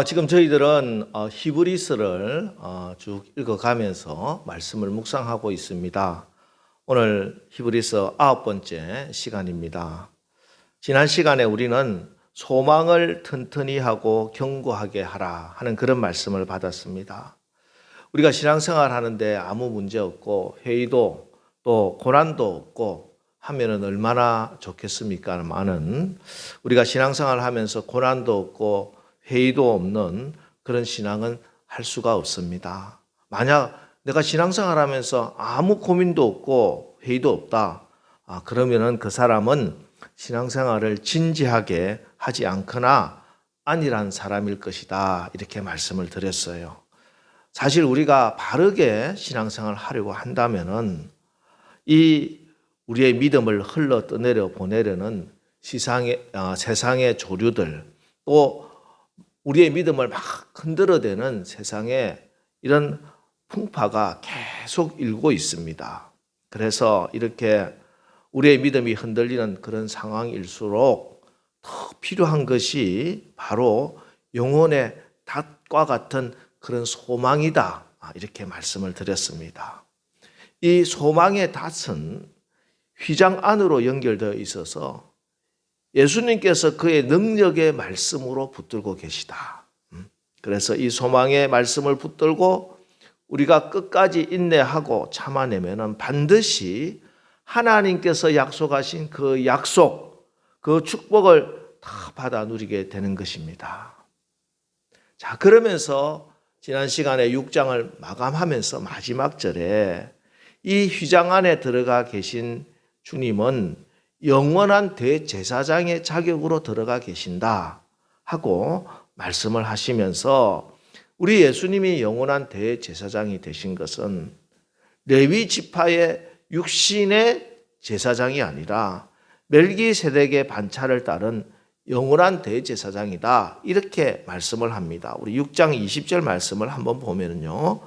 지금 저희들은 히브리서를 쭉 읽어가면서 말씀을 묵상하고 있습니다. 오늘 히브리서 9번째 시간입니다. 지난 시간에 우리는 소망을 튼튼히 하고 견고하게 하라 하는 그런 말씀을 받았습니다. 우리가 신앙생활 하는데 아무 문제 없고 회의도 또 고난도 없고 하면은 얼마나 좋겠습니까? 많은 우리가 신앙생활 하면서 고난도 없고 회의도 없는 그런 신앙은 할 수가 없습니다. 만약 내가 신앙생활 하면서 아무 고민도 없고 회의도 없다. 그러면은 그 사람은 신앙생활을 진지하게 하지 않거나 아니란 사람일 것이다. 이렇게 말씀을 드렸어요. 사실 우리가 바르게 신앙생활을 하려고 한다면은 우리의 믿음을 흘러 떠내려 보내려는 세상의 조류들 또 우리의 믿음을 막 흔들어대는 세상에 이런 풍파가 계속 일고 있습니다. 그래서 이렇게 우리의 믿음이 흔들리는 그런 상황일수록 더 필요한 것이 바로 영혼의 닷과 같은 그런 소망이다. 이렇게 말씀을 드렸습니다. 이 소망의 닷은 휘장 안으로 연결되어 있어서 예수님께서 그의 능력의 말씀으로 붙들고 계시다. 그래서 이 소망의 말씀을 붙들고 우리가 끝까지 인내하고 참아내면 반드시 하나님께서 약속하신 그 약속, 그 축복을 다 받아 누리게 되는 것입니다. 자, 그러면서 지난 시간에 6장을 마감하면서 마지막 절에 이 휘장 안에 들어가 계신 주님은 영원한 대제사장의 자격으로 들어가 계신다 하고 말씀을 하시면서 우리 예수님이 영원한 대제사장이 되신 것은 레위 지파의 육신의 제사장이 아니라 멜기세덱의 반차를 따른 영원한 대제사장이다 이렇게 말씀을 합니다. 우리 6장 20절 말씀을 한번 보면요.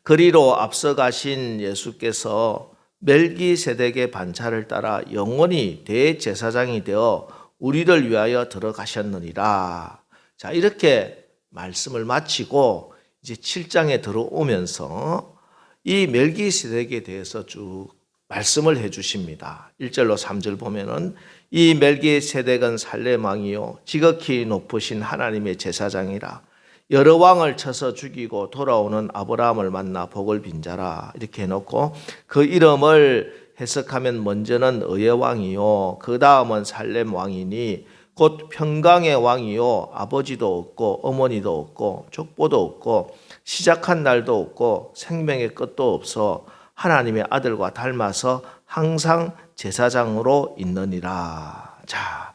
그리로 앞서가신 예수께서 멜기세덱의 반차를 따라 영원히 대제사장이 되어 우리를 위하여 들어가셨느니라. 자, 이렇게 말씀을 마치고 이제 7장에 들어오면서 이 멜기세덱에 대해서 쭉 말씀을 해 주십니다. 1절로 3절 보면은 이 멜기세덱은 살렘 왕이요 지극히 높으신 하나님의 제사장이라. 여러 왕을 쳐서 죽이고 돌아오는 아브라함을 만나 복을 빈 자라 이렇게 해놓고 그 이름을 해석하면 먼저는 의의 왕이요 그 다음은 살렘 왕이니 곧 평강의 왕이요 아버지도 없고 어머니도 없고 족보도 없고 시작한 날도 없고 생명의 끝도 없어 하나님의 아들과 닮아서 항상 제사장으로 있느니라. 자,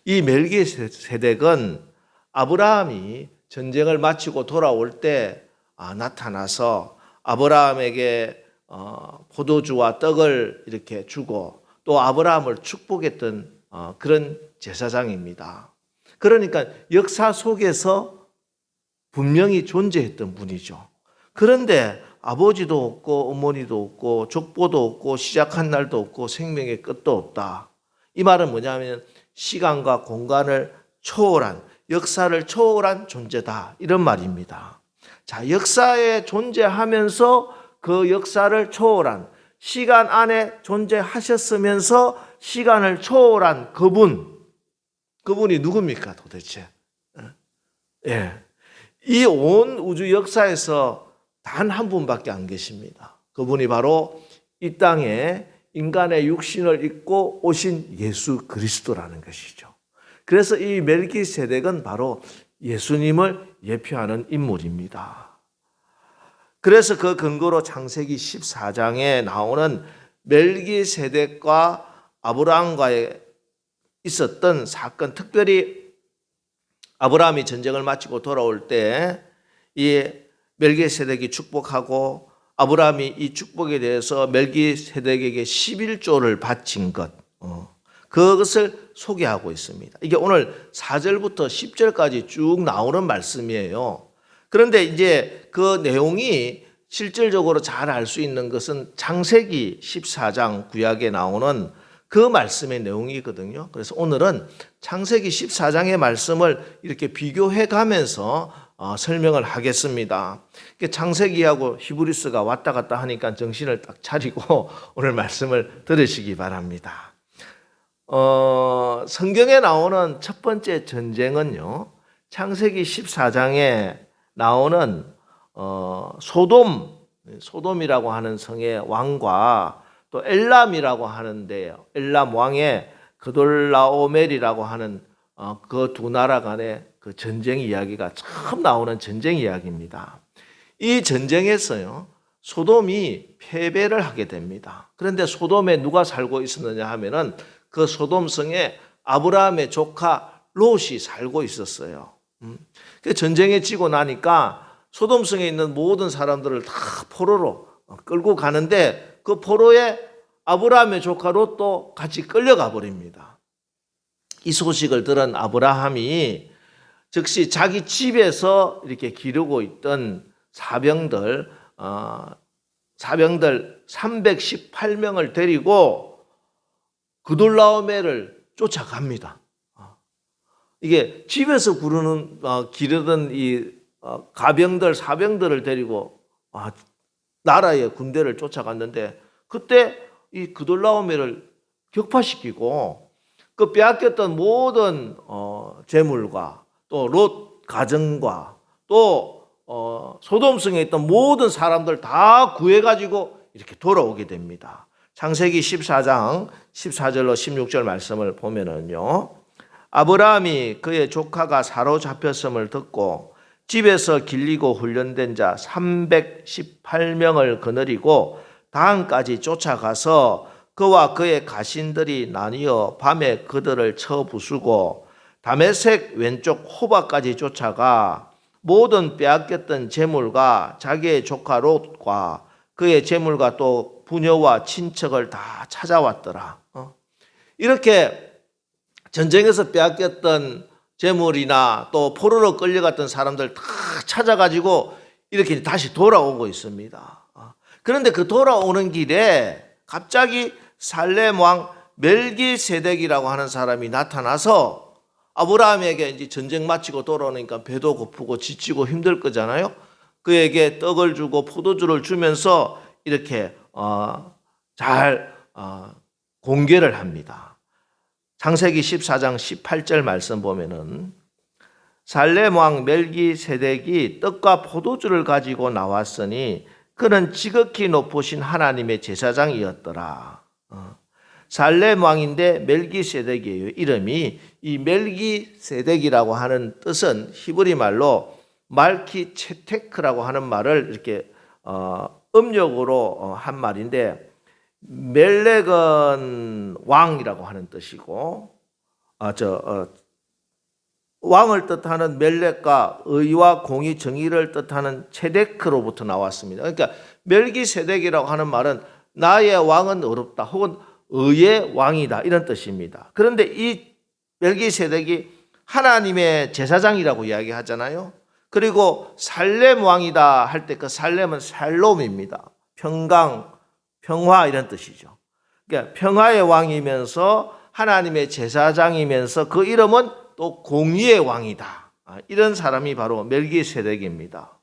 이 멜기세덱은 아브라함이 전쟁을 마치고 돌아올 때 나타나서 아브라함에게 포도주와 떡을 이렇게 주고 또 아브라함을 축복했던 그런 제사장입니다. 그러니까 역사 속에서 분명히 존재했던 분이죠. 그런데 아버지도 없고 어머니도 없고 족보도 없고 시작한 날도 없고 생명의 끝도 없다. 이 말은 뭐냐면 시간과 공간을 초월한 역사를 초월한 존재다 이런 말입니다. 자, 역사에 존재하면서 그 역사를 초월한 시간 안에 존재하셨으면서 시간을 초월한 그분이 누굽니까 도대체? 예, 이 온 우주 역사에서 단 한 분밖에 안 계십니다. 그분이 바로 이 땅에 인간의 육신을 입고 오신 예수 그리스도라는 것이죠. 그래서 이 멜기세덱은 바로 예수님을 예표하는 인물입니다. 그래서 그 근거로 창세기 14장에 나오는 멜기세덱과 아브라함과의 있었던 사건, 특별히 아브라함이 전쟁을 마치고 돌아올 때 이 멜기세덱이 축복하고 아브라함이 이 축복에 대해서 멜기세덱에게 11조를 바친 것, 그것을 소개하고 있습니다. 이게 오늘 4절부터 10절까지 쭉 나오는 말씀이에요. 그런데 이제 그 내용이 실질적으로 잘 알 수 있는 것은 창세기 14장 구약에 나오는 그 말씀의 내용이거든요. 그래서 오늘은 창세기 14장의 말씀을 이렇게 비교해 가면서 설명을 하겠습니다. 창세기하고 히브리서가 왔다 갔다 하니까 정신을 딱 차리고 오늘 말씀을 들으시기 바랍니다. 성경에 나오는 첫 번째 전쟁은요, 창세기 14장에 나오는 소돔이라고 하는 성의 왕과 또 엘람이라고 하는데요, 엘람 왕의 그돌라오멜이라고 하는 그 두 나라 간의 그 전쟁 이야기가 처음 나오는 전쟁 이야기입니다. 이 전쟁에서요, 소돔이 패배를 하게 됩니다. 그런데 소돔에 누가 살고 있었느냐 하면은 그 소돔성에 아브라함의 조카 롯이 살고 있었어요. 그 전쟁에 지고 나니까 소돔성에 있는 모든 사람들을 다 포로로 끌고 가는데 그 포로에 아브라함의 조카 롯도 같이 끌려가 버립니다. 이 소식을 들은 아브라함이 즉시 자기 집에서 이렇게 기르고 있던 사병들 318명을 데리고 그돌라오멜을 쫓아갑니다. 이게 집에서 기르던 이 가병들, 사병들을 데리고 나라의 군대를 쫓아갔는데 그때 이 그돌라오멜을 격파시키고 그 빼앗겼던 모든 재물과 또 롯 가정과 또 소돔성에 있던 모든 사람들 다 구해가지고 이렇게 돌아오게 됩니다. 창세기 14장 14절로 16절 말씀을 보면은요, 아브라함이 그의 조카가 사로잡혔음을 듣고 집에서 길리고 훈련된 자 318명을 거느리고 단까지 쫓아가서 그와 그의 가신들이 나뉘어 밤에 그들을 쳐 부수고 다메섹 왼쪽 호바까지 쫓아가 모든 빼앗겼던 재물과 자기의 조카 롯과 그의 재물과 또 부녀와 친척을 다 찾아왔더라. 이렇게 전쟁에서 빼앗겼던 재물이나 또 포로로 끌려갔던 사람들 다 찾아가지고 이렇게 다시 돌아오고 있습니다. 그런데 그 돌아오는 길에 갑자기 살렘 왕 멜기세덱이라고 하는 사람이 나타나서 아브라함에게 이제 전쟁 마치고 돌아오니까 배도 고프고 지치고 힘들 거잖아요. 그에게 떡을 주고 포도주를 주면서 이렇게 잘 공개를 합니다. 창세기 14장 18절 말씀 보면은 살렘 왕 멜기세덱이 떡과 포도주를 가지고 나왔으니 그는 지극히 높으신 하나님의 제사장이었더라. 살렘 왕인데 멜기세덱이에요. 이름이 이 멜기세덱이라고 하는 뜻은 히브리 말로 말키체테크라고 하는 말을 이렇게 음력으로 한 말인데 멜렉은 왕이라고 하는 뜻이고 왕을 뜻하는 멜렉과 의와 공의 정의를 뜻하는 체데크로부터 나왔습니다. 그러니까 멜기세덱이라고 하는 말은 나의 왕은 어렵다 혹은 의의 왕이다 이런 뜻입니다. 그런데 이 멜기세덱이 하나님의 제사장이라고 이야기하잖아요. 그리고 살렘 왕이다 할 때 그 살렘은 샬롬입니다. 평강, 평화 이런 뜻이죠. 그러니까 평화의 왕이면서 하나님의 제사장이면서 그 이름은 또 공의의 왕이다. 이런 사람이 바로 멜기세덱입니다.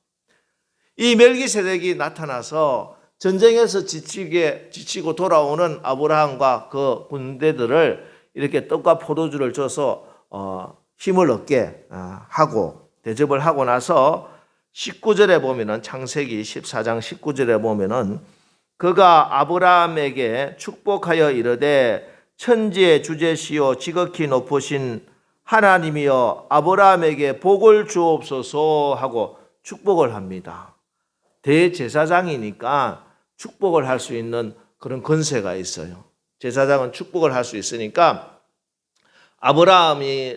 이 멜기세덱이 나타나서 전쟁에서 지치고 돌아오는 아브라함과 그 군대들을 이렇게 떡과 포도주를 줘서 힘을 얻게 하고 대접을 하고 나서 19절에 보면은 창세기 14장 19절에 보면은 그가 아브라함에게 축복하여 이르되 천지의 주제시요 지극히 높으신 하나님이여 아브라함에게 복을 주옵소서 하고 축복을 합니다. 대제사장이니까 축복을 할 수 있는 그런 권세가 있어요. 제사장은 축복을 할 수 있으니까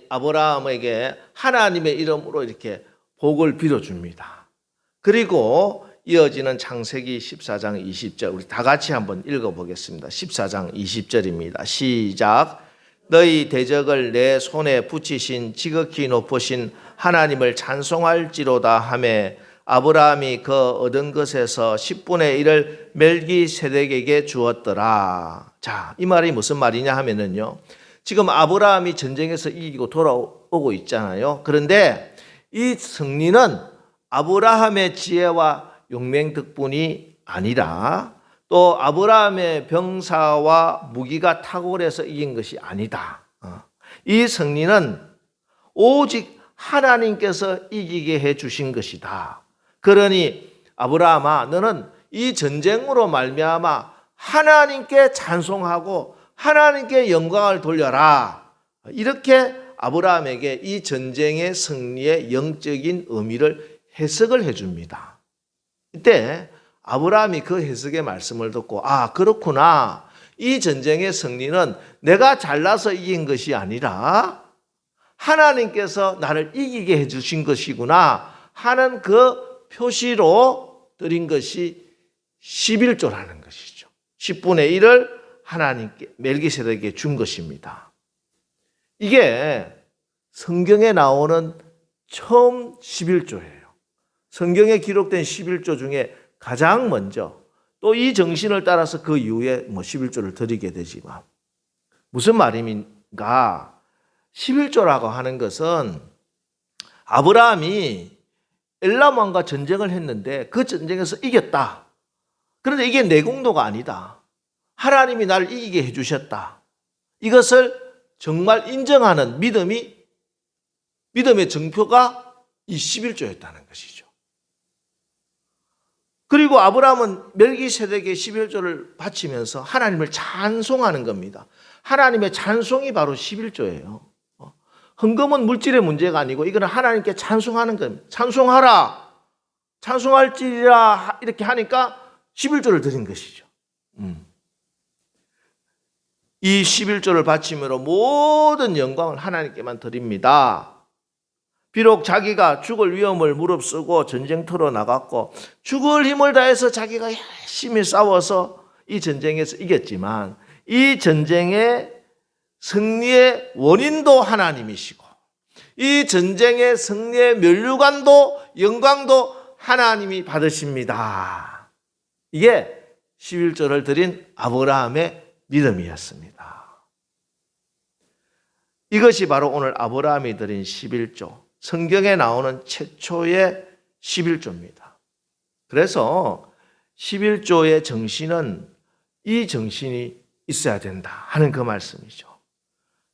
아브라함에게 하나님의 이름으로 이렇게 복을 빌어줍니다. 그리고 이어지는 창세기 14장 20절 우리 다 같이 한번 읽어보겠습니다. 14장 20절입니다. 시작. 너희 대적을 내 손에 붙이신 지극히 높으신 하나님을 찬송할지로다 하매 아브라함이 그 얻은 것에서 10분의 1을 멜기세덱에게 주었더라. 자, 이 말이 무슨 말이냐 하면은요. 지금 아브라함이 전쟁에서 이기고 돌아오고 있잖아요. 그런데 이 승리는 아브라함의 지혜와 용맹 덕분이 아니라 또 아브라함의 병사와 무기가 탁월해서 이긴 것이 아니다. 이 승리는 오직 하나님께서 이기게 해 주신 것이다. 그러니 아브라함아, 너는 이 전쟁으로 말미암아 하나님께 찬송하고 하나님께 영광을 돌려라. 이렇게 아브라함에게 이 전쟁의 승리의 영적인 의미를 해석을 해줍니다. 이때 아브라함이 그 해석의 말씀을 듣고, 아, 그렇구나. 이 전쟁의 승리는 내가 잘나서 이긴 것이 아니라 하나님께서 나를 이기게 해주신 것이구나 하는 그 표시로 드린 것이 11조라는 것이죠. 10분의 1을 하나님께 멜기세덱에게 준 것입니다. 이게 성경에 나오는 처음 11조예요. 성경에 기록된 11조 중에 가장 먼저, 또 이 정신을 따라서 그 이후에 11조를 드리게 되지만, 무슨 말인가? 11조라고 하는 것은 아브라함이 엘람 왕과 전쟁을 했는데 그 전쟁에서 이겼다. 그런데 이게 내 공로가 아니다. 하나님이 나를 이기게 해주셨다. 이것을 정말 인정하는 믿음의 증표가 이 11조였다는 것이죠. 그리고 아브라함은 멜기세덱의 11조를 바치면서 하나님을 찬송하는 겁니다. 하나님의 찬송이 바로 11조예요. 헌금은 물질의 문제가 아니고 이거는 하나님께 찬송하는 겁니다. 찬송하라, 찬송할지라 이렇게 하니까 11조를 드린 것이죠. 이 11조를 바침으로 모든 영광을 하나님께만 드립니다. 비록 자기가 죽을 위험을 무릅쓰고 전쟁터로 나갔고 죽을 힘을 다해서 자기가 열심히 싸워서 이 전쟁에서 이겼지만 이 전쟁의 승리의 원인도 하나님이시고 이 전쟁의 승리의 면류관도 영광도 하나님이 받으십니다. 이게 11조를 드린 아브라함의 믿음이었습니다. 이것이 바로 오늘 아브라함이 드린 11조, 성경에 나오는 최초의 11조입니다. 그래서 11조의 정신은 이 정신이 있어야 된다 하는 그 말씀이죠.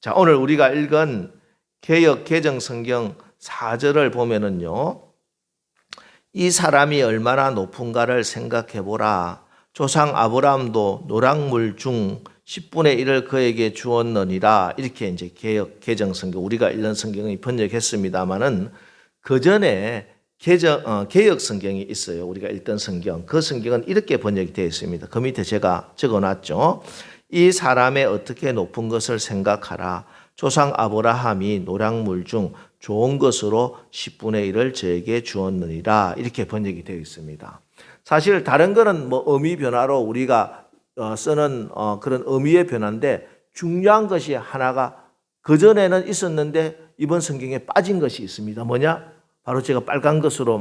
자, 오늘 우리가 읽은 개역 개정 성경 4절을 보면은요, 이 사람이 얼마나 높은가를 생각해 보라. 조상 아브라함도 노랑물 중 10분의 1을 그에게 주었느니라. 이렇게 이제 개역 개정 성경, 우리가 읽는 성경이 번역했습니다만은 그 전에 개역 성경이 있어요. 우리가 읽던 성경. 그 성경은 이렇게 번역이 되어 있습니다. 그 밑에 제가 적어놨죠. 이 사람의 어떻게 높은 것을 생각하라. 조상 아브라함이 노량물 중 좋은 것으로 10분의 1을 저에게 주었느니라. 이렇게 번역이 되어 있습니다. 사실 다른 거는 의미 변화로 우리가 쓰는 그런 의미의 변화인데 중요한 것이 하나가 그전에는 있었는데 이번 성경에 빠진 것이 있습니다. 뭐냐? 바로 제가 빨간 것으로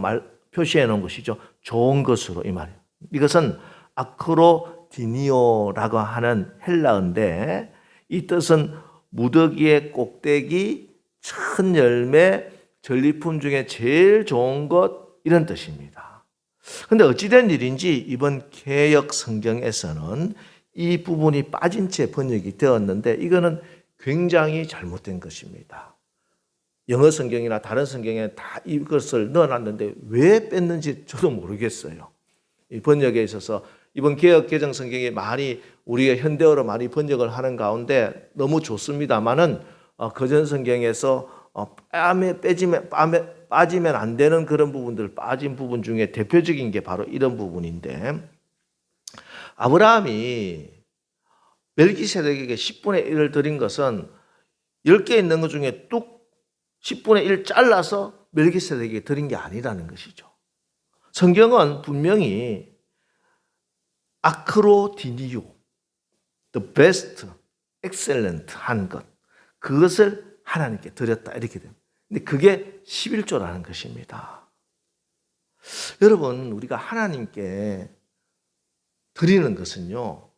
표시해 놓은 것이죠. 좋은 것으로 이 말이에요. 이것은 아크로디니오라고 하는 헬라어인데 이 뜻은 무더기의 꼭대기, 큰 열매, 전리품 중에 제일 좋은 것 이런 뜻입니다. 그런데 어찌된 일인지 이번 개역 성경에서는 이 부분이 빠진 채 번역이 되었는데 이거는 굉장히 잘못된 것입니다. 영어 성경이나 다른 성경에 다 이것을 넣어놨는데 왜 뺐는지 저도 모르겠어요. 이 번역에 있어서 이번 개역 개정 성경이 많이 우리가 현대어로 많이 번역을 하는 가운데 너무 좋습니다만은 그전 성경에서 빠지면 안 되는 그런 부분들, 빠진 부분 중에 대표적인 게 바로 이런 부분인데, 아브라함이 멜기세덱에게 10분의 1을 드린 것은 10개 있는 것 중에 뚝 10분의 1 잘라서 멜기세덱에게 드린 게 아니라는 것이죠. 성경은 분명히 아크로디니오, the best, excellent 한 것, 그것을 하나님께 드렸다 이렇게 됩니다. 근데 그게 11조라는 것입니다. 여러분, 우리가 하나님께 드리는 것은요,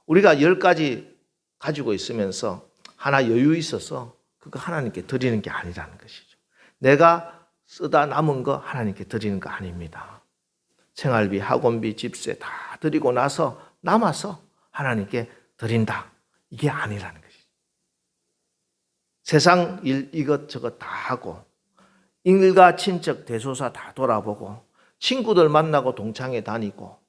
우리가 10가지 가지고 있으면서 하나 여유 있어서 그거 하나님께 드리는 게 아니라는 것이죠. 내가 쓰다 남은 거 하나님께 드리는 거 아닙니다. 생활비, 학원비, 집세 다 드리고 나서 남아서 하나님께 드린다. 이게 아니라는 것이죠. 세상 일 이것저것 다 하고 일가 친척 대소사 다 돌아보고 친구들 만나고 동창회 다니고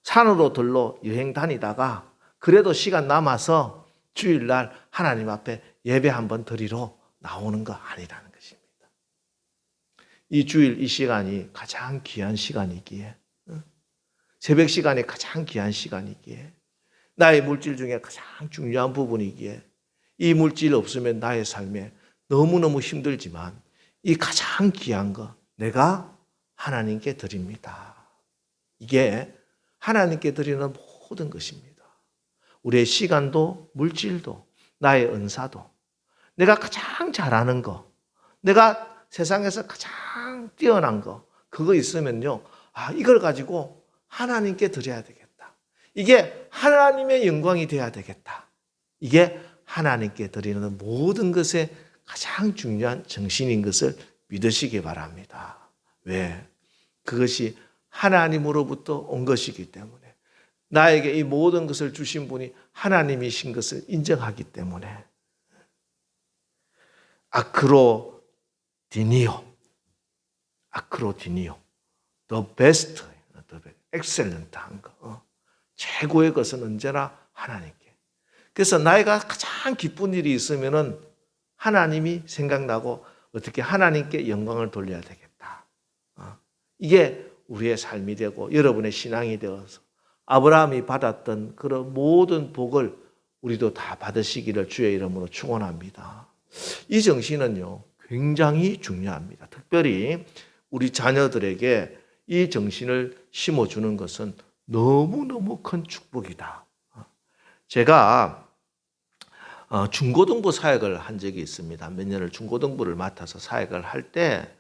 산으로 들러 여행 다니다가 그래도 시간 남아서 주일날 하나님 앞에 예배 한번 드리러 나오는 거 아니라는 것입니다. 이 주일 이 시간이 가장 귀한 시간이기에, 새벽 시간이 가장 귀한 시간이기에, 나의 물질 중에 가장 중요한 부분이기에, 이 물질 없으면 나의 삶에 너무너무 힘들지만 이 가장 귀한 거 내가 하나님께 드립니다. 이게 하나님께 드리는 모든 것입니다. 우리의 시간도 물질도 나의 은사도 내가 가장 잘하는 거, 내가 세상에서 가장 뛰어난 거, 그거 있으면요, 이걸 가지고 하나님께 드려야 되겠다. 이게 하나님의 영광이 돼야 되겠다. 이게 하나님께 드리는 모든 것의 가장 중요한 정신인 것을 믿으시기 바랍니다. 왜? 그것이 하나님으로부터 온 것이기 때문에, 나에게 이 모든 것을 주신 분이 하나님이신 것을 인정하기 때문에. 아크로디니오, the best, excellent한 거, 최고의 것은 언제나 하나님께. 그래서 나이가 가장 기쁜 일이 있으면은 하나님이 생각나고 어떻게 하나님께 영광을 돌려야 되겠다. 이게 우리의 삶이 되고 여러분의 신앙이 되어서 아브라함이 받았던 그런 모든 복을 우리도 다 받으시기를 주의 이름으로 축원합니다. 이 정신은요, 굉장히 중요합니다. 특별히 우리 자녀들에게 이 정신을 심어주는 것은 너무너무 큰 축복이다. 제가 중고등부 사역을 한 적이 있습니다. 몇 년을 중고등부를 맡아서 사역을 할 때,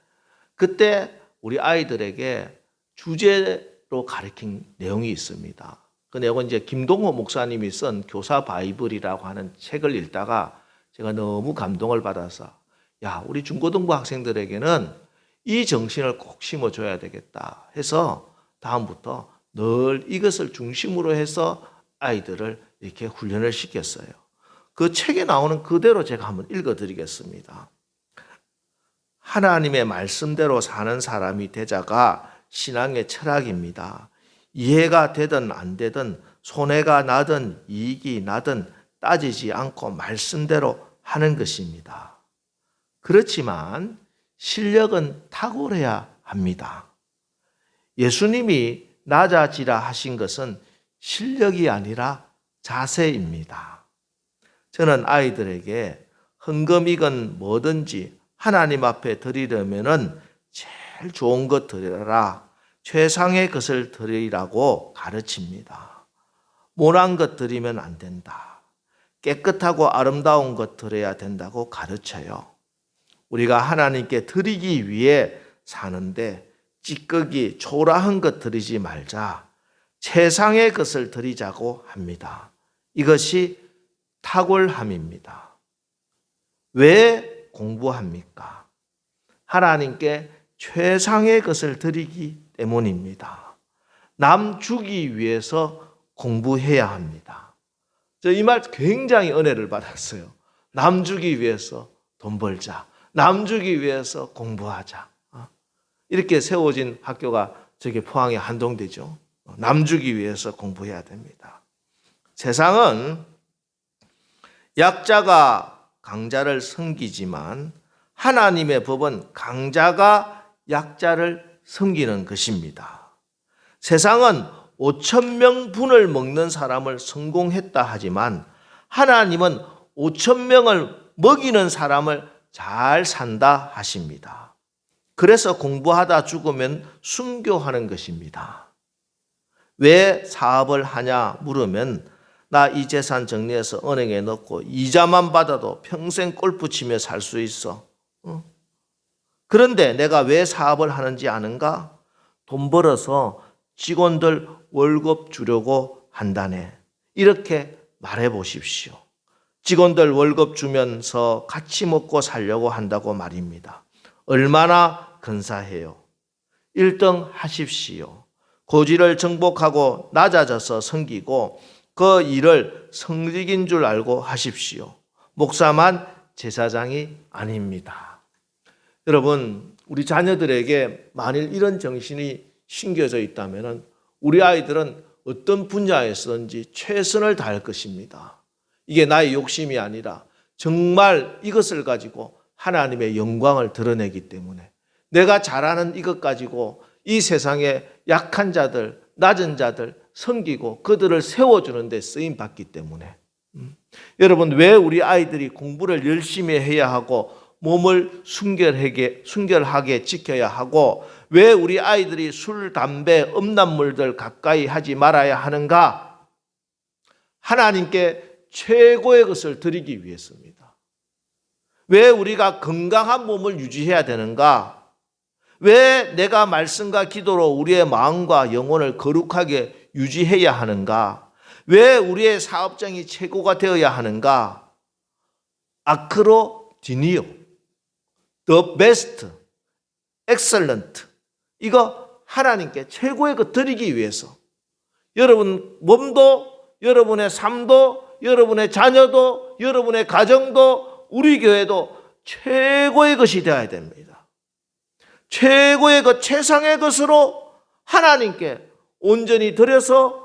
그때 우리 아이들에게 주제로 가르친 내용이 있습니다. 그 내용은 이제 김동호 목사님이 쓴 교사 바이블이라고 하는 책을 읽다가 제가 너무 감동을 받아서, 우리 중고등부 학생들에게는 이 정신을 꼭 심어줘야 되겠다 해서 다음부터 늘 이것을 중심으로 해서 아이들을 이렇게 훈련을 시켰어요. 그 책에 나오는 그대로 제가 한번 읽어드리겠습니다. 하나님의 말씀대로 사는 사람이 되자가 신앙의 철학입니다. 이해가 되든 안 되든 손해가 나든 이익이 나든 따지지 않고 말씀대로 하는 것입니다. 그렇지만 실력은 탁월해야 합니다. 예수님이 낮아지라 하신 것은 실력이 아니라 자세입니다. 저는 아이들에게 헌금이건 뭐든지 하나님 앞에 드리려면은 제일 좋은 것 드려라, 최상의 것을 드리라고 가르칩니다. 모난 것 드리면 안 된다. 깨끗하고 아름다운 것 드려야 된다고 가르쳐요. 우리가 하나님께 드리기 위해 사는데 찌꺼기, 초라한 것 드리지 말자. 최상의 것을 드리자고 합니다. 이것이 탁월함입니다. 왜 공부합니까? 하나님께 최상의 것을 드리기 때문입니다. 남 주기 위해서 공부해야 합니다. 저 이 말 굉장히 은혜를 받았어요. 남 주기 위해서 돈 벌자. 남 주기 위해서 공부하자. 이렇게 세워진 학교가 저기 포항에 한동대죠. 남 주기 위해서 공부해야 됩니다. 세상은 약자가 강자를 섬기지만 하나님의 법은 강자가 약자를 섬기는 것입니다. 세상은 5,000명 분을 먹는 사람을 성공했다 하지만 하나님은 5,000명을 먹이는 사람을 잘 산다 하십니다. 그래서 공부하다 죽으면 순교하는 것입니다. 왜 사업을 하냐 물으면 나 이 재산 정리해서 은행에 넣고 이자만 받아도 평생 골프 치며 살 수 있어. 그런데 내가 왜 사업을 하는지 아는가? 돈 벌어서 직원들 월급 주려고 한다네. 이렇게 말해 보십시오. 직원들 월급 주면서 같이 먹고 살려고 한다고 말입니다. 얼마나 근사해요. 1등 하십시오. 고지를 정복하고 낮아져서 섬기고 그 일을 성직인 줄 알고 하십시오. 목사만 제사장이 아닙니다. 여러분, 우리 자녀들에게 만일 이런 정신이 심겨져 있다면 우리 아이들은 어떤 분야에서든지 최선을 다할 것입니다. 이게 나의 욕심이 아니라 정말 이것을 가지고 하나님의 영광을 드러내기 때문에 내가 잘하는 이것 가지고 이 세상에 약한 자들, 낮은 자들 섬기고 그들을 세워주는 데 쓰임받기 때문에 여러분, 왜 우리 아이들이 공부를 열심히 해야 하고 몸을 순결하게 지켜야 하고 왜 우리 아이들이 술, 담배, 음란물들 가까이 하지 말아야 하는가? 하나님께 최고의 것을 드리기 위해서입니다. 왜 우리가 건강한 몸을 유지해야 되는가? 왜 내가 말씀과 기도로 우리의 마음과 영혼을 거룩하게 유지해야 하는가? 왜 우리의 사업장이 최고가 되어야 하는가? 아크로디니오, the best, excellent. 이거 하나님께 최고의 것 드리기 위해서 여러분 몸도, 여러분의 삶도, 여러분의 자녀도, 여러분의 가정도, 우리 교회도 최고의 것이 되어야 됩니다. 최고의 것, 최상의 것으로 하나님께 온전히 드려서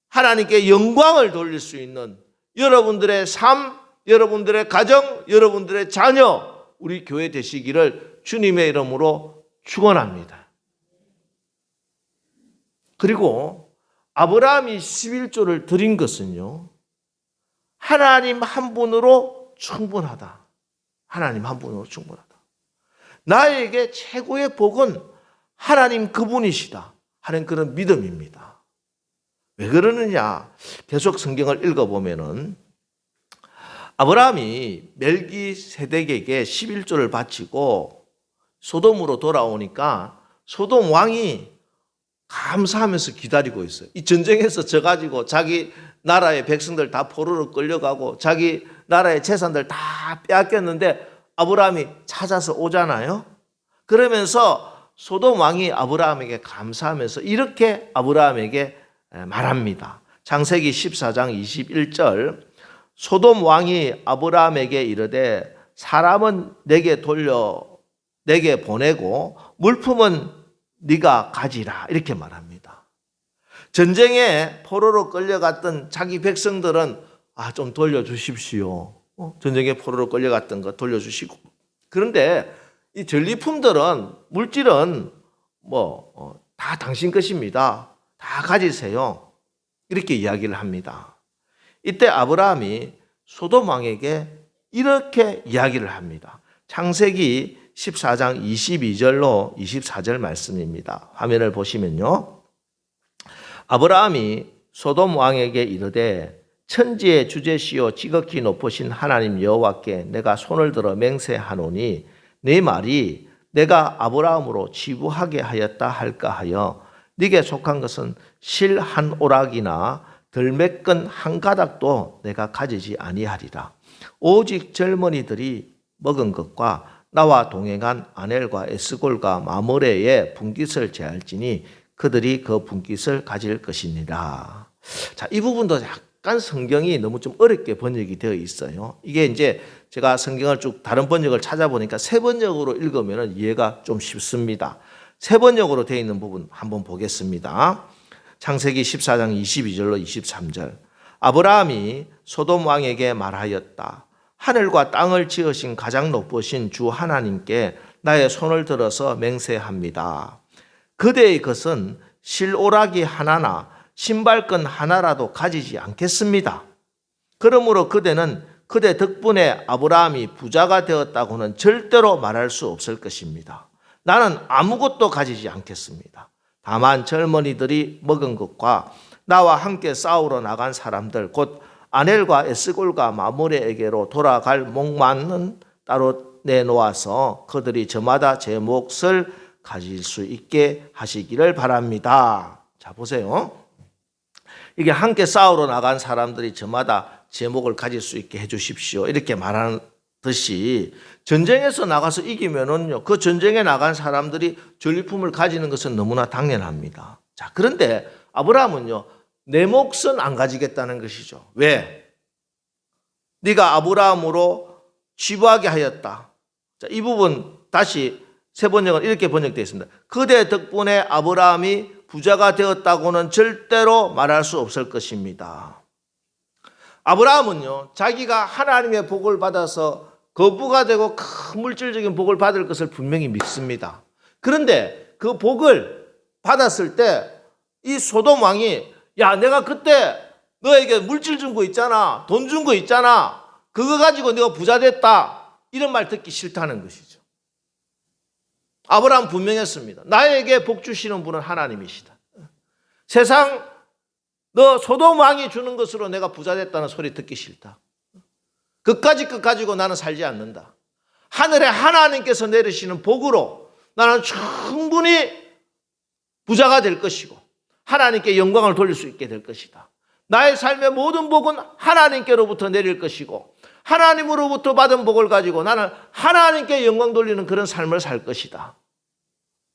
하나님께 영광을 돌릴 수 있는 여러분들의 삶, 여러분들의 가정, 여러분들의 자녀, 우리 교회 되시기를 주님의 이름으로 축원합니다. 그리고 아브라함이 11조를 드린 것은요, 하나님 한 분으로 충분하다. 하나님 한 분으로 충분하다. 나에게 최고의 복은 하나님 그분이시다 하는 그런 믿음입니다. 왜 그러느냐? 계속 성경을 읽어보면은 아브라함이 멜기세덱에게 11조를 바치고 소돔으로 돌아오니까 소돔 왕이 감사하면서 기다리고 있어요. 이 전쟁에서 져가지고 자기 나라의 백성들 다 포로로 끌려가고 자기 나라의 재산들 다 빼앗겼는데 아브라함이 찾아서 오잖아요. 그러면서 소돔 왕이 아브라함에게 감사하면서 이렇게 아브라함에게 말합니다. 창세기 14장 21절, 소돔 왕이 아브라함에게 이르되 사람은 내게 보내고 물품은 네가 가지라, 이렇게 말합니다. 전쟁에 포로로 끌려갔던 자기 백성들은 좀 돌려주십시오. 전쟁에 포로로 끌려갔던 거 돌려주시고. 그런데 이 전리품들은, 물질은 다 당신 것입니다. 다 가지세요. 이렇게 이야기를 합니다. 이때 아브라함이 소돔 왕에게 이렇게 이야기를 합니다. 창세기 14장 22절로 24절 말씀입니다. 화면을 보시면요, 아브라함이 소돔 왕에게 이르되 천지의 주제시요 지극히 높으신 하나님 여호와께 내가 손을 들어 맹세하노니 네 말이 내가 아브라함으로 치부하게 하였다 할까 하여 네게 속한 것은 실 한 오락이나 들매끈 한 가닥도 내가 가지지 아니하리라. 오직 젊은이들이 먹은 것과 나와 동행한 아넬과 에스골과 마므레의 분깃을 제할지니 그들이 그 분깃을 가질 것이니라. 자, 이 부분도 약간 성경이 너무 좀 어렵게 번역이 되어 있어요. 이게 이제 제가 성경을 쭉 다른 번역을 찾아보니까 세 번역으로 읽으면 이해가 좀 쉽습니다. 세 번역으로 되어 있는 부분 한번 보겠습니다. 창세기 14장 22절로 23절. 아브라함이 소돔 왕에게 말하였다. 하늘과 땅을 지으신 가장 높으신 주 하나님께 나의 손을 들어서 맹세합니다. 그대의 것은 실오라기 하나나 신발끈 하나라도 가지지 않겠습니다. 그러므로 그대는 그대 덕분에 아브라함이 부자가 되었다고는 절대로 말할 수 없을 것입니다. 나는 아무것도 가지지 않겠습니다. 다만 젊은이들이 먹은 것과 나와 함께 싸우러 나간 사람들, 곧 아넬과 에스골과 마므레에게로 돌아갈 목만은 따로 내놓아서 그들이 저마다 제 몫을 가질 수 있게 하시기를 바랍니다. 자, 보세요. 이게 함께 싸우러 나간 사람들이 저마다 제목을 가질 수 있게 해주십시오. 이렇게 말하는 듯이 전쟁에서 나가서 이기면은요, 그 전쟁에 나간 사람들이 전리품을 가지는 것은 너무나 당연합니다. 자, 그런데 아브라함은요, 내 몫은 안 가지겠다는 것이죠. 왜? 네가 아브라함으로 취부하게 하였다. 자, 이 부분 다시 새 번역은 이렇게 번역되어 있습니다. 그대 덕분에 아브라함이 부자가 되었다고는 절대로 말할 수 없을 것입니다. 아브라함은요, 자기가 하나님의 복을 받아서 거부가 되고 큰 물질적인 복을 받을 것을 분명히 믿습니다. 그런데 그 복을 받았을 때 이 소돔 왕이, 야, 내가 그때 너에게 물질 준 거 있잖아, 돈 준 거 있잖아, 그거 가지고 내가 부자 됐다, 이런 말 듣기 싫다는 것이죠. 아브라함 분명했습니다. 나에게 복 주시는 분은 하나님이시다. 세상 너 소돔 왕이 주는 것으로 내가 부자 됐다는 소리 듣기 싫다. 그까짓 것 가지고 나는 살지 않는다. 하늘에 하나님께서 내리시는 복으로 나는 충분히 부자가 될 것이고 하나님께 영광을 돌릴 수 있게 될 것이다. 나의 삶의 모든 복은 하나님께로부터 내릴 것이고 하나님으로부터 받은 복을 가지고 나는 하나님께 영광 돌리는 그런 삶을 살 것이다.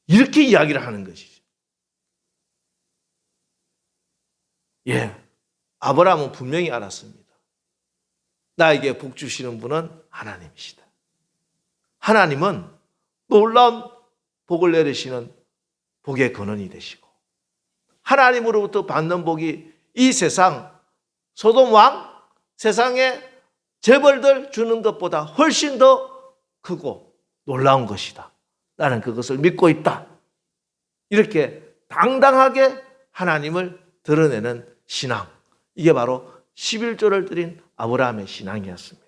이렇게 이야기를 하는 것이죠. 예, 아브라함은 분명히 알았습니다. 나에게 복 주시는 분은 하나님이시다. 하나님은 놀라운 복을 내리시는 복의 근원이 되시고 하나님으로부터 받는 복이 이 세상 소돔 왕 세상에 재벌들 주는 것보다 훨씬 더 크고 놀라운 것이다. 나는 그것을 믿고 있다. 이렇게 당당하게 하나님을 드러내는 신앙. 이게 바로 11조를 드린 아브라함의 신앙이었습니다.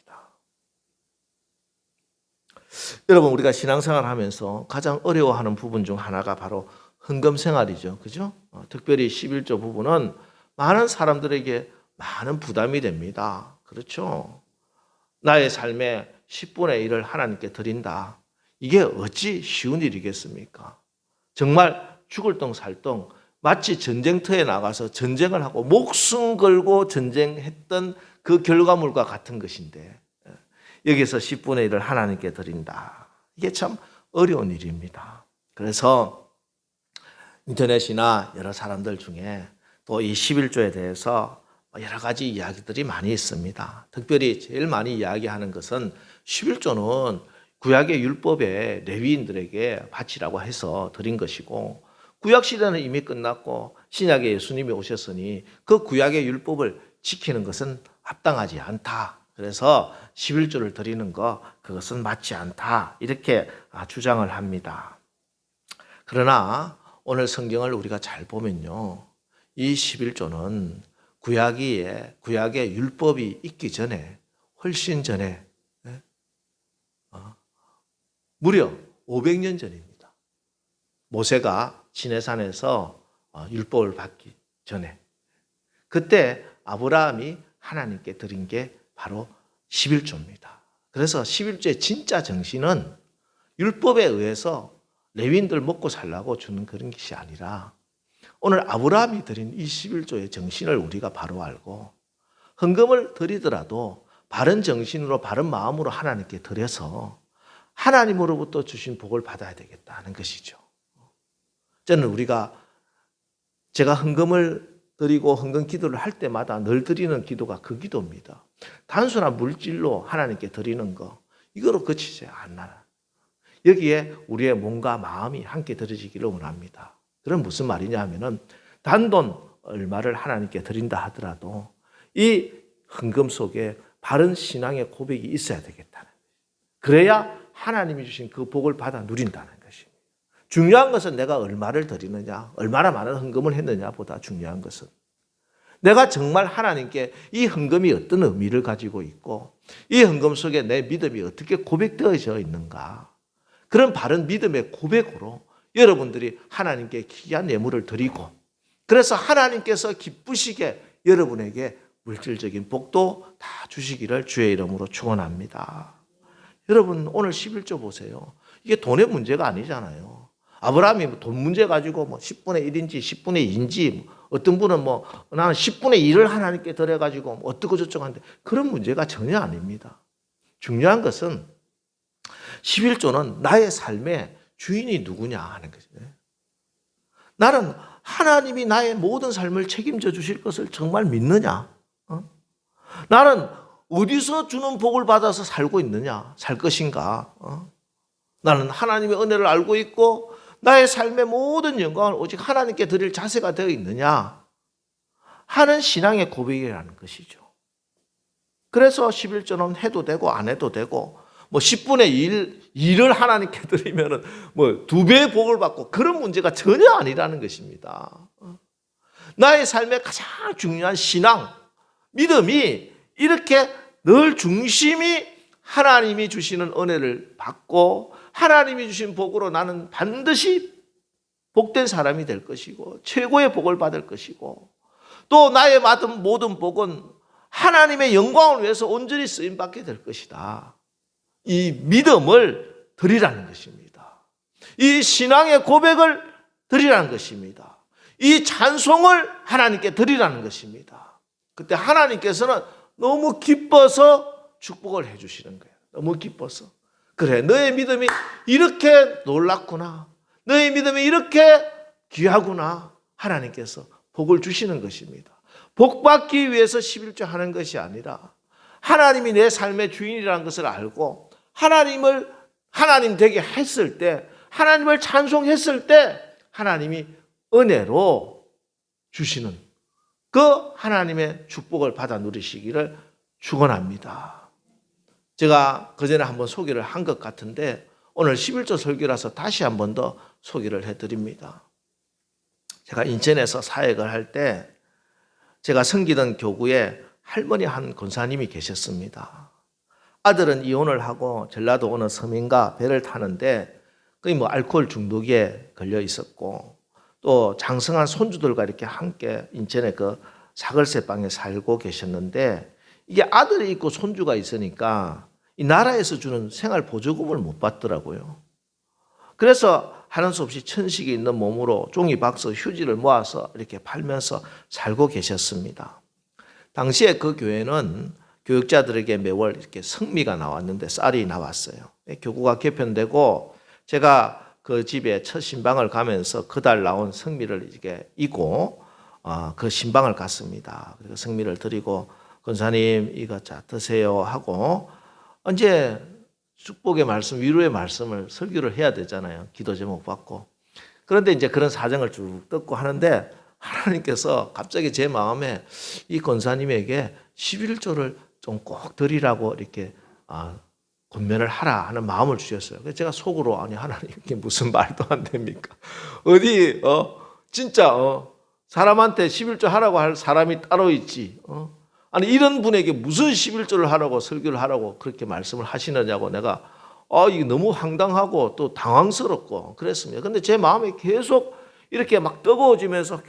여러분, 우리가 신앙생활을 하면서 가장 어려워하는 부분 중 하나가 바로 헌금 생활이죠. 그죠? 특별히 11조 부분은 많은 사람들에게 많은 부담이 됩니다. 그렇죠? 나의 삶의 10분의 1을 하나님께 드린다. 이게 어찌 쉬운 일이겠습니까? 정말 죽을 똥 살 똥, 마치 전쟁터에 나가서 전쟁을 하고 목숨 걸고 전쟁했던 그 결과물과 같은 것인데 여기서 10분의 1을 하나님께 드린다. 이게 참 어려운 일입니다. 그래서 인터넷이나 여러 사람들 중에 또 이 11조에 대해서 여러 가지 이야기들이 많이 있습니다. 특별히 제일 많이 이야기하는 것은 11조는 구약의 율법에 레위인들에게 바치라고 해서 드린 것이고 구약 시대는 이미 끝났고 신약에 예수님이 오셨으니 그 구약의 율법을 지키는 것은 합당하지 않다. 그래서 11조를 드리는 것 그것은 맞지 않다. 이렇게 주장을 합니다. 그러나 오늘 성경을 우리가 잘 보면요. 이 11조는 구약의 율법이 있기 전에 훨씬 전에 무려 500년 전입니다. 모세가 시내산에서 율법을 받기 전에 그때 아브라함이 하나님께 드린 게 바로 11조입니다. 그래서 11조의 진짜 정신은 율법에 의해서 레위인들 먹고 살라고 주는 그런 것이 아니라 오늘 아브라함이 드린 이 11조의 정신을 우리가 바로 알고 헌금을 드리더라도 바른 정신으로 바른 마음으로 하나님께 드려서 하나님으로부터 주신 복을 받아야 되겠다는 것이죠. 저는 제가 헌금을 드리고 헌금 기도를 할 때마다 늘 드리는 기도가 그 기도입니다. 단순한 물질로 하나님께 드리는 거 이거로 그치지 않나. 여기에 우리의 몸과 마음이 함께 드려지기를 원합니다. 그럼 무슨 말이냐 하면은 단돈 얼마를 하나님께 드린다 하더라도 이 헌금 속에 바른 신앙의 고백이 있어야 되겠다는 거예요. 그래야 하나님이 주신 그 복을 받아 누린다는 것입니다. 중요한 것은 내가 얼마를 드리느냐, 얼마나 많은 헌금을 했느냐보다 중요한 것은 내가 정말 하나님께 이 헌금이 어떤 의미를 가지고 있고 이 헌금 속에 내 믿음이 어떻게 고백되어져 있는가. 그런 바른 믿음의 고백으로 여러분들이 하나님께 귀한 예물을 드리고 그래서 하나님께서 기쁘시게 여러분에게 물질적인 복도 다 주시기를 주의 이름으로 축원합니다. 여러분 오늘 11조 보세요. 이게 돈의 문제가 아니잖아요. 아브라함이 돈 문제 가지고 뭐 10분의 1인지 10분의 2인지 어떤 분은 뭐 나는 10분의 1을 하나님께 드려가지고 뭐 어떻고 저쩌고 하는데 그런 문제가 전혀 아닙니다. 중요한 것은 11조는 나의 삶의 주인이 누구냐 하는 거죠. 나는 하나님이 나의 모든 삶을 책임져 주실 것을 정말 믿느냐? 나는 어디서 주는 복을 받아서 살고 있느냐? 살 것인가? 나는 하나님의 은혜를 알고 있고 나의 삶의 모든 영광을 오직 하나님께 드릴 자세가 되어 있느냐? 하는 신앙의 고백이라는 것이죠. 그래서 11조는 해도 되고 안 해도 되고 뭐 10분의 1을 하나님께 드리면은 뭐 2배의 복을 받고 그런 문제가 전혀 아니라는 것입니다. 나의 삶의 가장 중요한 신앙, 믿음이 이렇게 늘 중심이 하나님이 주시는 은혜를 받고 하나님이 주신 복으로 나는 반드시 복된 사람이 될 것이고 최고의 복을 받을 것이고 또 나의 받은 모든 복은 하나님의 영광을 위해서 온전히 쓰임받게 될 것이다. 이 믿음을 드리라는 것입니다. 이 신앙의 고백을 드리라는 것입니다. 이 찬송을 하나님께 드리라는 것입니다. 그때 하나님께서는 너무 기뻐서 축복을 해 주시는 거예요. 너무 기뻐서. 그래, 너의 믿음이 이렇게 놀랍구나. 너의 믿음이 이렇게 귀하구나. 하나님께서 복을 주시는 것입니다. 복 받기 위해서 11조 하는 것이 아니라 하나님이 내 삶의 주인이라는 것을 알고 하나님 되게 했을 때, 하나님을 찬송했을 때 하나님이 은혜로 주시는 그 하나님의 축복을 받아 누리시기를 축원합니다. 제가 그전에 한번 소개를 한 것 같은데 오늘 11조 설교라서 다시 한 번 더 소개를 해드립니다. 제가 인천에서 사역을 할 때 제가 섬기던 교구에 할머니 한 권사님이 계셨습니다. 아들은 이혼을 하고 전라도 어느 섬인가 배를 타는데 거의 뭐 알코올 중독에 걸려 있었고 또 장성한 손주들과 이렇게 함께 인천의 그 사글세방에 살고 계셨는데 이게 아들이 있고 손주가 있으니까 이 나라에서 주는 생활 보조금을 못 받더라고요. 그래서 하는 수 없이 천식이 있는 몸으로 종이박스 휴지를 모아서 이렇게 팔면서 살고 계셨습니다. 당시에 그 교회는 교육자들에게 매월 이렇게 성미가 나왔는데 쌀이 나왔어요. 교구가 개편되고 제가 그 집에 첫 신방을 가면서 그달 나온 성미를 이렇게 이고 그 신방을 갔습니다. 그리고 성미를 드리고 권사님 이거 자 드세요 하고 이제 축복의 말씀, 위로의 말씀을 설교를 해야 되잖아요. 기도 제목 받고. 그런데 이제 그런 사정을 쭉 듣고 하는데 하나님께서 갑자기 제 마음에 이 권사님에게 11조를 좀 꼭 드리라고 이렇게 권면을 하라 하는 마음을 주셨어요. 그래서 제가 속으로 아니 하나님 이게 무슨 말도 안 됩니까? 어디 진짜 사람한테 11조 하라고 할 사람이 따로 있지. 아니 이런 분에게 무슨 11조를 하라고 설교를 하라고 그렇게 말씀을 하시느냐고 내가 이게 너무 황당하고 또 당황스럽고 그랬습니다. 근데 제 마음이 계속 이렇게 막 뜨거워지면서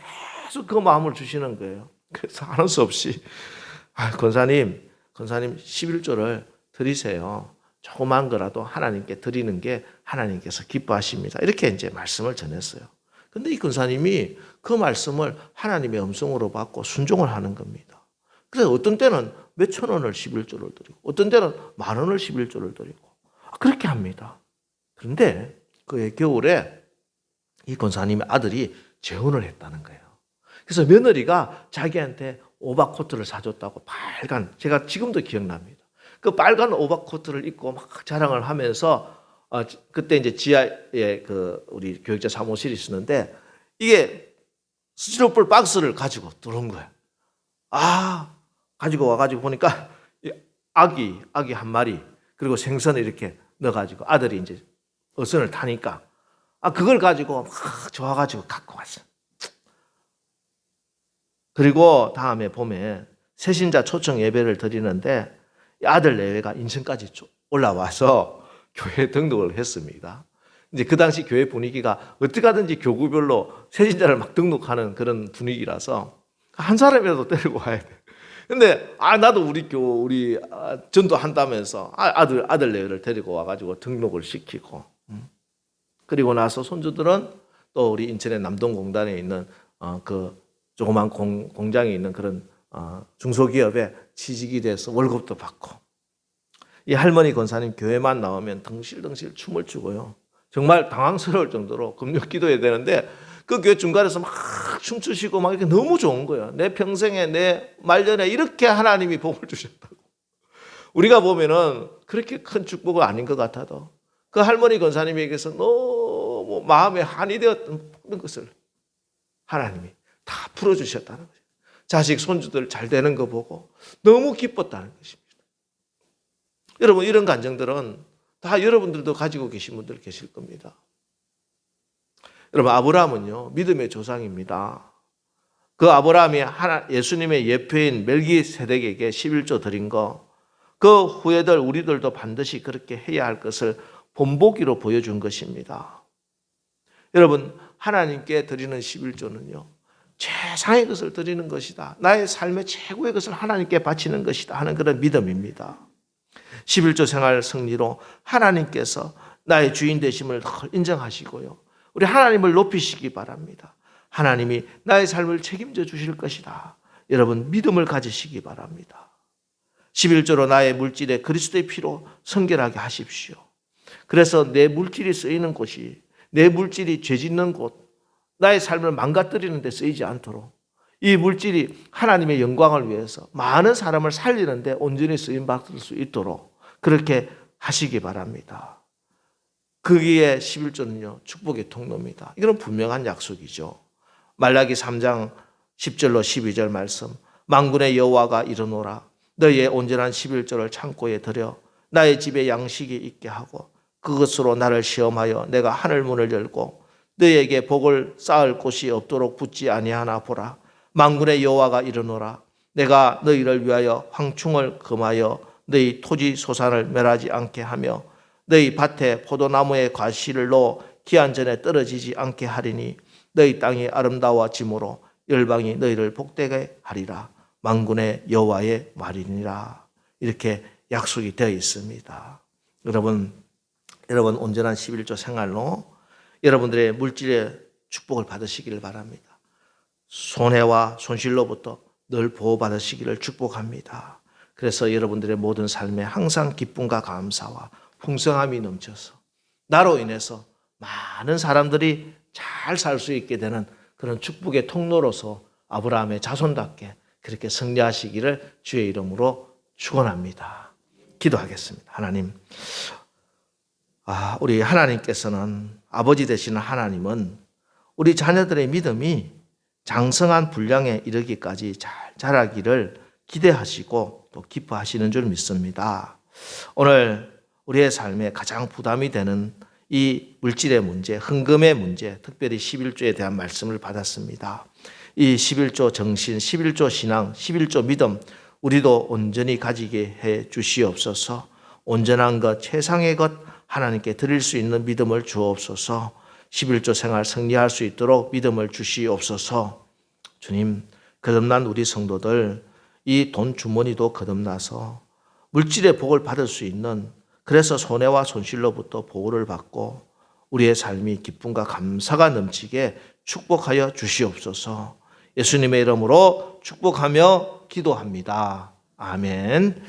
계속 그 마음을 주시는 거예요. 그래서 하는 수 없이 권사님 11조를 드리세요. 조그만 거라도 하나님께 드리는 게 하나님께서 기뻐하십니다. 이렇게 이제 말씀을 전했어요. 근데 이 권사님이 그 말씀을 하나님의 음성으로 받고 순종을 하는 겁니다. 그래서 어떤 때는 몇천 원을 11조를 드리고 어떤 때는 10,000원을 11조를 드리고 그렇게 합니다. 그런데 그해 겨울에 이 권사님의 아들이 재혼을 했다는 거예요. 그래서 며느리가 자기한테 오버코트를 사줬다고 빨간, 제가 지금도 기억납니다. 그 빨간 오버코트를 입고 막 자랑을 하면서 그때 이제 지하에 그 우리 교육자 사무실이 있었는데 이게 스티로폴 박스를 가지고 들어온 거예요. 가지고 와가지고 보니까 아기 한 마리 그리고 생선을 이렇게 넣어가지고 아들이 이제 어선을 타니까 그걸 가지고 막 좋아가지고 갖고 왔어요. 그리고 다음에 봄에 새신자 초청 예배를 드리는데 아들 내외가 인천까지 올라와서 교회 등록을 했습니다. 이제 그 당시 교회 분위기가 어떻게 하든지 교구별로 새신자를 막 등록하는 그런 분위기라서 한 사람이라도 데리고 와야 돼. 근데 나도 우리 전도한다면서 아들 내외를 데리고 와가지고 등록을 시키고 그리고 나서 손주들은 또 우리 인천의 남동공단에 있는 그 조그만 공장에 있는 그런 중소기업에 취직이 돼서 월급도 받고, 이 할머니 권사님 교회만 나오면 덩실덩실 춤을 추고요. 정말 당황스러울 정도로 금요 기도해야 되는데 그 교회 중간에서 막 춤추시고 막 이렇게 너무 좋은 거예요. 내 평생에 내 말년에 이렇게 하나님이 복을 주셨다고. 우리가 보면은 그렇게 큰 축복은 아닌 것 같아도 그 할머니 권사님에게서 너무 마음에 한이 되었던 모든 것을 하나님이 다 풀어주셨다는 거죠. 자식 손주들 잘 되는 거 보고 너무 기뻤다는 것입니다. 여러분, 이런 감정들은 다 여러분들도 가지고 계신 분들 계실 겁니다. 여러분, 아브라함은요 믿음의 조상입니다. 그 아브라함이 예수님의 예표인 멜기세덱에게 11조 드린 거, 그 후예들 우리들도 반드시 그렇게 해야 할 것을 본보기로 보여준 것입니다. 여러분, 하나님께 드리는 11조는요 최상의 것을 드리는 것이다, 나의 삶의 최고의 것을 하나님께 바치는 것이다 하는 그런 믿음입니다. 11조 생활 승리로 하나님께서 나의 주인 되심을 인정하시고요, 우리 하나님을 높이시기 바랍니다. 하나님이 나의 삶을 책임져 주실 것이다, 여러분 믿음을 가지시기 바랍니다. 11조로 나의 물질에 그리스도의 피로 성결하게 하십시오. 그래서 내 물질이 쓰이는 곳이, 내 물질이 죄 짓는 곳, 나의 삶을 망가뜨리는 데 쓰이지 않도록 이 물질이 하나님의 영광을 위해서 많은 사람을 살리는 데 온전히 쓰임받을 수 있도록 그렇게 하시기 바랍니다. 거기에 11조는요 축복의 통로입니다. 이건 분명한 약속이죠. 말라기 3장 10절로 12절 말씀, 만군의 여호와가 이르노라, 너희의 온전한 11조를 창고에 들여 나의 집에 양식이 있게 하고 그것으로 나를 시험하여 내가 하늘 문을 열고 너희에게 복을 쌓을 곳이 없도록 붙지 아니하나 보라. 만군의 여호와가 이르노라, 내가 너희를 위하여 황충을 금하여 너희 토지 소산을 멸하지 않게 하며 너희 밭에 포도나무의 과실로 기한전에 떨어지지 않게 하리니 너희 땅이 아름다워짐으로 열방이 너희를 복되게 하리라. 만군의 여호와의 말이니라. 이렇게 약속이 되어 있습니다. 여러분 온전한 11조 생활로 여러분들의 물질의 축복을 받으시기를 바랍니다. 손해와 손실로부터 늘 보호받으시기를 축복합니다. 그래서 여러분들의 모든 삶에 항상 기쁨과 감사와 풍성함이 넘쳐서 나로 인해서 많은 사람들이 잘 살 수 있게 되는 그런 축복의 통로로서 아브라함의 자손답게 그렇게 승리하시기를 주의 이름으로 축원합니다. 기도하겠습니다. 하나님, 우리 하나님께서는, 아버지 되시는 하나님은 우리 자녀들의 믿음이 장성한 분량에 이르기까지 잘 자라기를 기대하시고 또 기뻐하시는 줄 믿습니다. 오늘 우리의 삶에 가장 부담이 되는 이 물질의 문제, 헌금의 문제, 특별히 11조에 대한 말씀을 받았습니다. 이 11조 정신, 11조 신앙, 11조 믿음 우리도 온전히 가지게 해 주시옵소서. 온전한 것, 최상의 것 하나님께 드릴 수 있는 믿음을 주옵소서. 11조 생활 승리할 수 있도록 믿음을 주시옵소서. 주님, 거듭난 우리 성도들 이 돈 주머니도 거듭나서 물질의 복을 받을 수 있는, 그래서 손해와 손실로부터 보호를 받고 우리의 삶이 기쁨과 감사가 넘치게 축복하여 주시옵소서. 예수님의 이름으로 축복하며 기도합니다. 아멘.